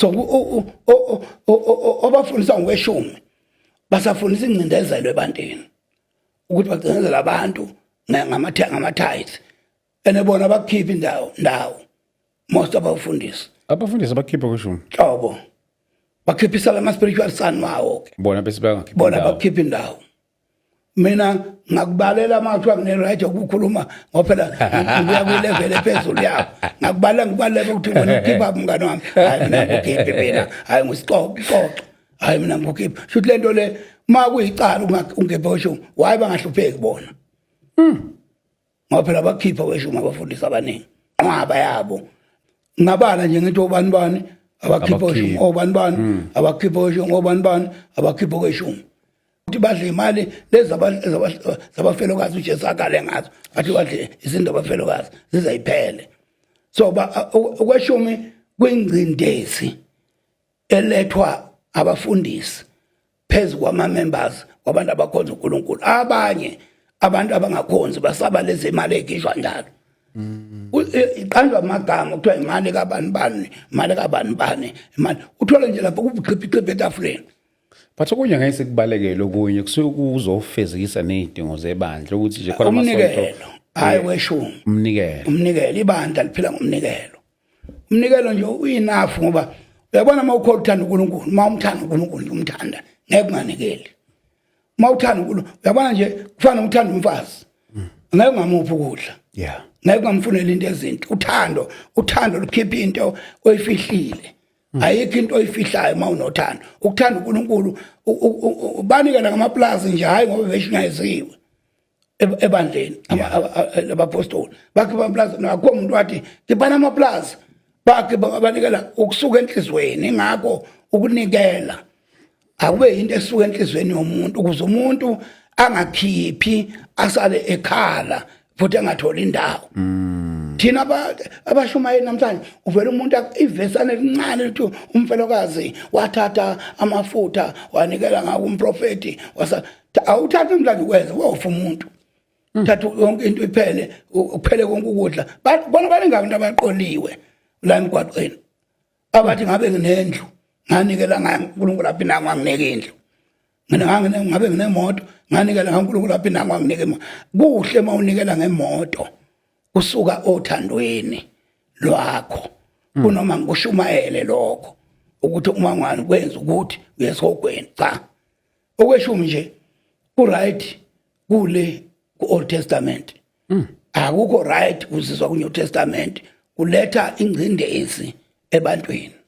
so obafundisa ngokweshumi basafundisa incindezelo ebantwini ukuthi bagcinezela abantu ngama-tithes enebona bakhipha indawo most abafundisi bakhipha kweshumi hlobo bakhiphisa ama-spiritual son wawo bona bese bona bakhipha indawo mina ngakubalela uma kuthiwa kune-right yokukhuluma ngophela ngibuya kwi-level ephezulu yabo ngikubaleka ukuthi wena ukhipha mngane wami hayi mina ngukhiphi mina hayi ngusixoxo hayi mina ngukhiphi shuthi le nto le uma kuyicala ungephe kweshumi waye bangahlupheki bona ngoba phela bakhipha kweshumi abafundisi abaningi nqwaba yabo ngabala nje ngithi obani abakhipha kweshumi obani abakhipha kweshumi obani abakhipha kweshumi ukuthi badle imali lezi zabafelokazi uJesu akale ngazo athi badle izinto abafelokazi zizayiphele so okweshumi kwingcindezi elethwa abafundisi phezu kwama-members wabantu abakhonza uNkulunkulu abanye abantu abangakhonzi basaba lezi imali ekhishwa njalo iqanjwa amagama kuthiwa imali kabani imali uthole nje lapho kubuqhiphiciphi etafuleni but okunye ngeke sikubalekele okunye kusuke kuzofezekisa nezidingo zebandla ukuthi nje khona umnikelo hayi weshumi umnikelo ibandla liphila ngomnikelo umnikelo nje uyinafu ngoba uyabona uma ukholwa uthanda uNkulunkulu uma umthanda uNkulunkulu umthanda ngeke unganikeli uma uthanda uNkulunkulu uyabona nje kufanele uthanda umfazi ngeke ungamuphi ukudla ngeke ungamfunela into ezinto uthando lukhipha into oyifihlile ayikho into oyifihlayo uma unothando ukuthanda uNkulunkulu banikela ngamaplazi nje hayi ngoba beshingayeziwe ebandleni abapostoli bakhipha amaplazi nakho umuntu wathi ngibana amaplazi bakhe banikela ukusuka enhlizweni ingakho ukunikela akube into esuka enhlizweni yomuntu ukuze umuntu angakhiphi asale ekhala futhi angatholi indawo thina abashumayeli namhlanje uvela umuntu ivesana elincane lithi umfelokazi wathatha amafutha wanikela ngawo umprofeti awuthatha mhlanje kwenza wofa umuntu thatha yonke into iphele kuphele konke ukudla bona baningi abantu abaqoliwe la emgwaqweni abathi ngabe nginendlu nganikela ngaNkulunkulu lapha nangu anginike indlu ngabe nginemoto nganikela ngaNkulunkulu lapha nangu anginike imoto kuhle mawunikela ngemoto usuka othandweni lwakho kunoma ngikushumayele lokho ukuthi uma ngani kwenza ukuthi uyesogweni cha okweshumi nje ku right kule ku Old Testament akukho right kuzizwa ku New Testament kuletha ingcindezi ebantwini